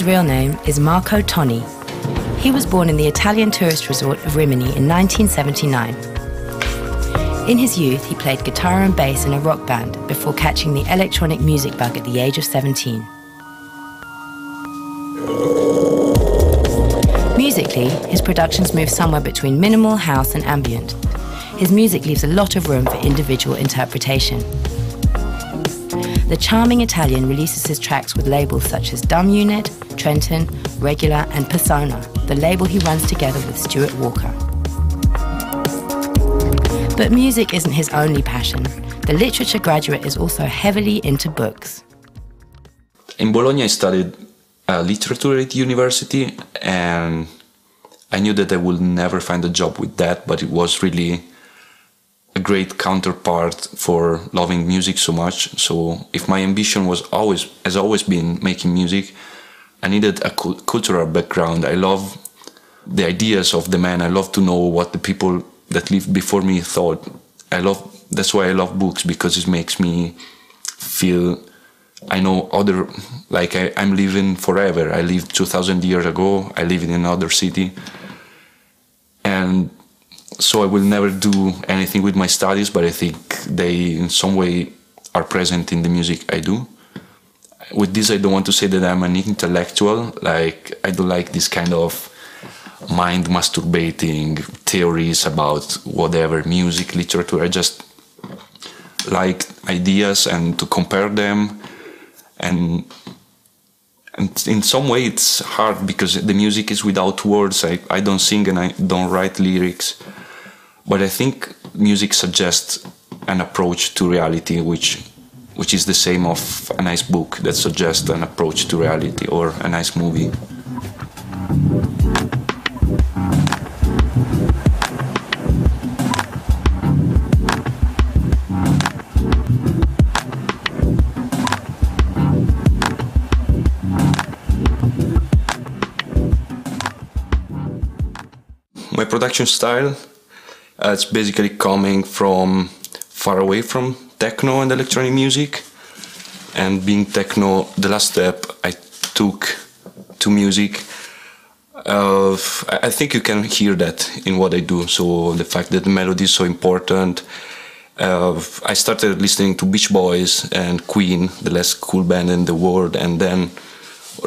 His real name is Marco Tonni. He was born in the Italian tourist resort of Rimini in 1979. In his youth, he played guitar and bass in a rock band before catching the electronic music bug at the age of 17. Musically, his productions move somewhere between minimal, house and ambient. His music leaves a lot of room for individual interpretation. The charming Italian releases his tracks with labels such as Dumb Unit, Trenton, Regular and Persona, the label he runs together with Stuart Walker. But music isn't his only passion. The literature graduate is also heavily into books. In Bologna I studied literature at university, and I knew that I would never find a job with that, but it was really a great counterpart for loving music so much. So if my ambition has always been making music, I needed a cultural background. I love the ideas of the man. I love to know what the people that lived before me thought. That's why I love books, because it makes me feel I know I'm living forever. I lived 2,000 years ago. I live in another city. And so I will never do anything with my studies, but I think they in some way are present in the music I do. With this, I don't want to say that I'm an intellectual. I don't like this kind of mind masturbating theories about whatever, music, literature. I just like ideas and to compare them. And in some way it's hard because the music is without words. I don't sing and I don't write lyrics. But I think music suggests an approach to reality which is the same of a nice book that suggests an approach to reality, or a nice movie. My production style, it's basically coming from far away from techno and electronic music, and being techno, the last step I took to music. I think you can hear that in what I do, so the fact that the melody is so important. I started listening to Beach Boys and Queen, the less cool band in the world, and then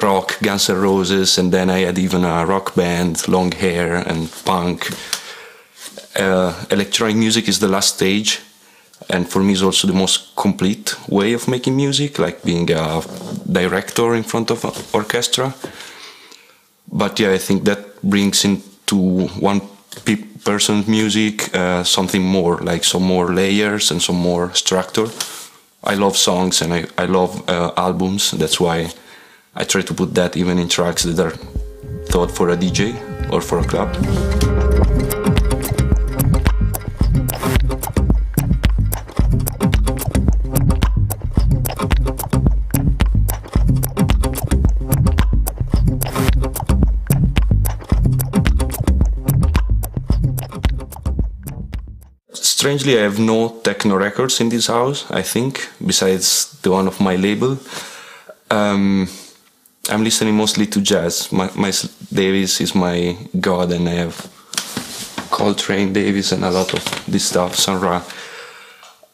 rock, Guns N' Roses, and then I had even a rock band, long hair and punk. Electronic music is the last stage, and for me is also the most complete way of making music, like being a director in front of an orchestra. But yeah, I think that brings into one person's music something more, like some more layers and some more structure. I love songs and I love albums, that's why I try to put that even in tracks that are thought for a DJ or for a club. Strangely, I have no techno records in this house, I think, besides the one of my label. I'm listening mostly to jazz. Miles Davis is my god, and I have Coltrane, Davis, and a lot of this stuff, Sun Ra.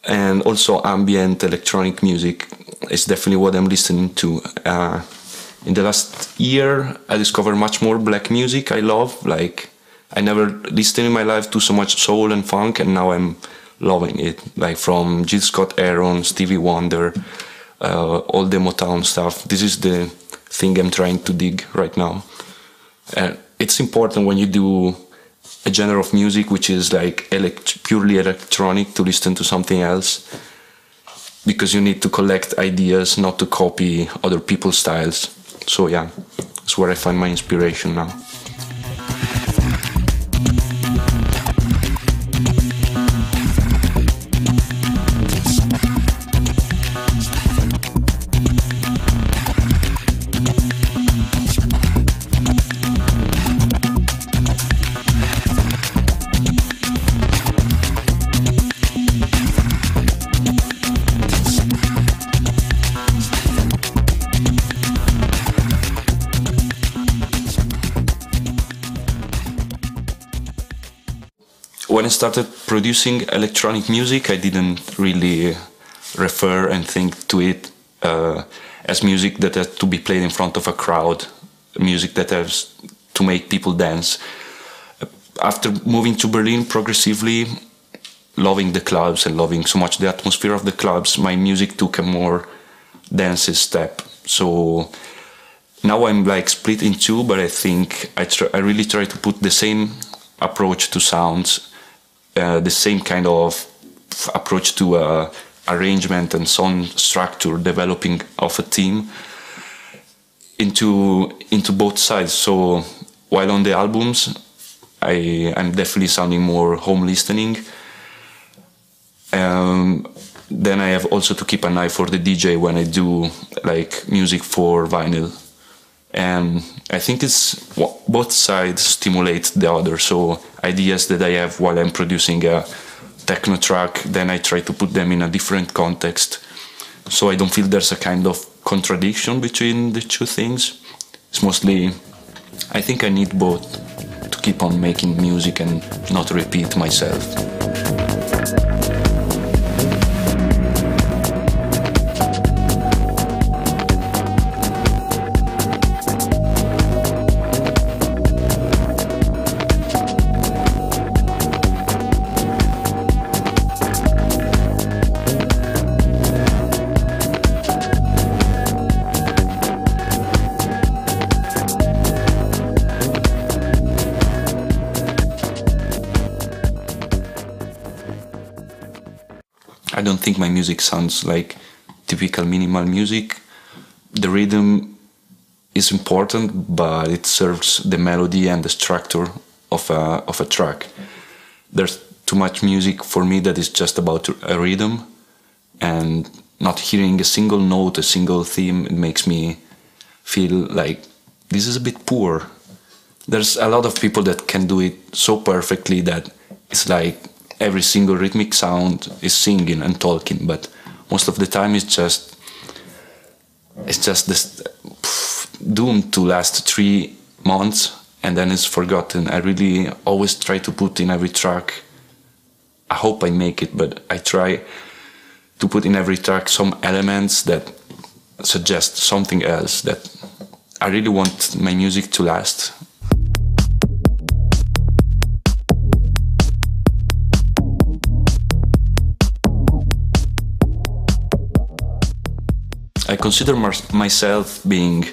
And also ambient electronic music is definitely what I'm listening to. In the last year, I discovered much more black music I love. Like, I never listened in my life to so much soul and funk, and now I'm loving it. Like from Jill Scott-Heron, Stevie Wonder, all the Motown stuff. This is the thing I'm trying to dig right now. It's important when you do a genre of music which is like purely electronic to listen to something else, because you need to collect ideas, not to copy other people's styles. So yeah, that's where I find my inspiration now. when I started producing electronic music, I didn't really refer and think to it as music that has to be played in front of a crowd, music that has to make people dance. After moving to Berlin progressively, loving the clubs and loving so much the atmosphere of the clubs, my music took a more dance step. So now I'm like split in two, but I think I really try to put the same approach to sounds, the same kind of approach to arrangement and song structure, developing of a theme into both sides. So while on the albums, I'm definitely sounding more home listening. Then I have also to keep an eye for the DJ when I do like music for vinyl. And I think it's both sides stimulate the other. So ideas that I have while I'm producing a techno track, then I try to put them in a different context. So I don't feel there's a kind of contradiction between the two things. It's mostly, I think I need both to keep on making music and not repeat myself. I don't think my music sounds like typical minimal music. The rhythm is important, but it serves the melody and the structure of a track. There's too much music for me that is just about a rhythm, and not hearing a single note, a single theme, it makes me feel like this is a bit poor. There's a lot of people that can do it so perfectly that it's like every single rhythmic sound is singing and talking, but most of the time it's just this doomed to last 3 months and then it's forgotten. I really always try to put in every track, I hope I make it, but I try to put in every track some elements that suggest something else, that I really want my music to last. I consider myself being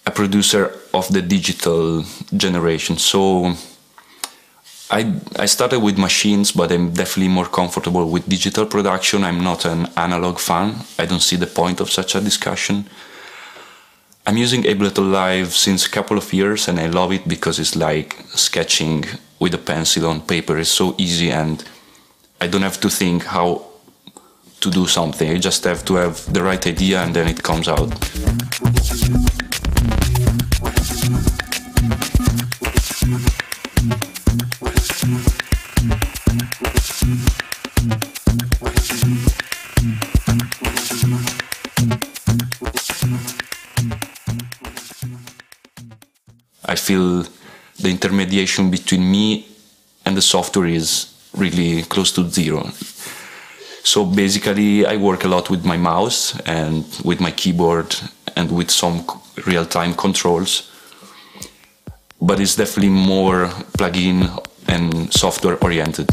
a producer of the digital generation. So I started with machines, but I'm definitely more comfortable with digital production. I'm not an analog fan. I don't see the point of such a discussion. I'm using Ableton Live since a couple of years and I love it because it's like sketching with a pencil on paper. It's so easy and I don't have to think how to do something. I just have to have the right idea and then it comes out. I feel the intermediation between me and the software is really close to zero. So basically I work a lot with my mouse and with my keyboard and with some real-time controls, but it's definitely more plug-in and software oriented.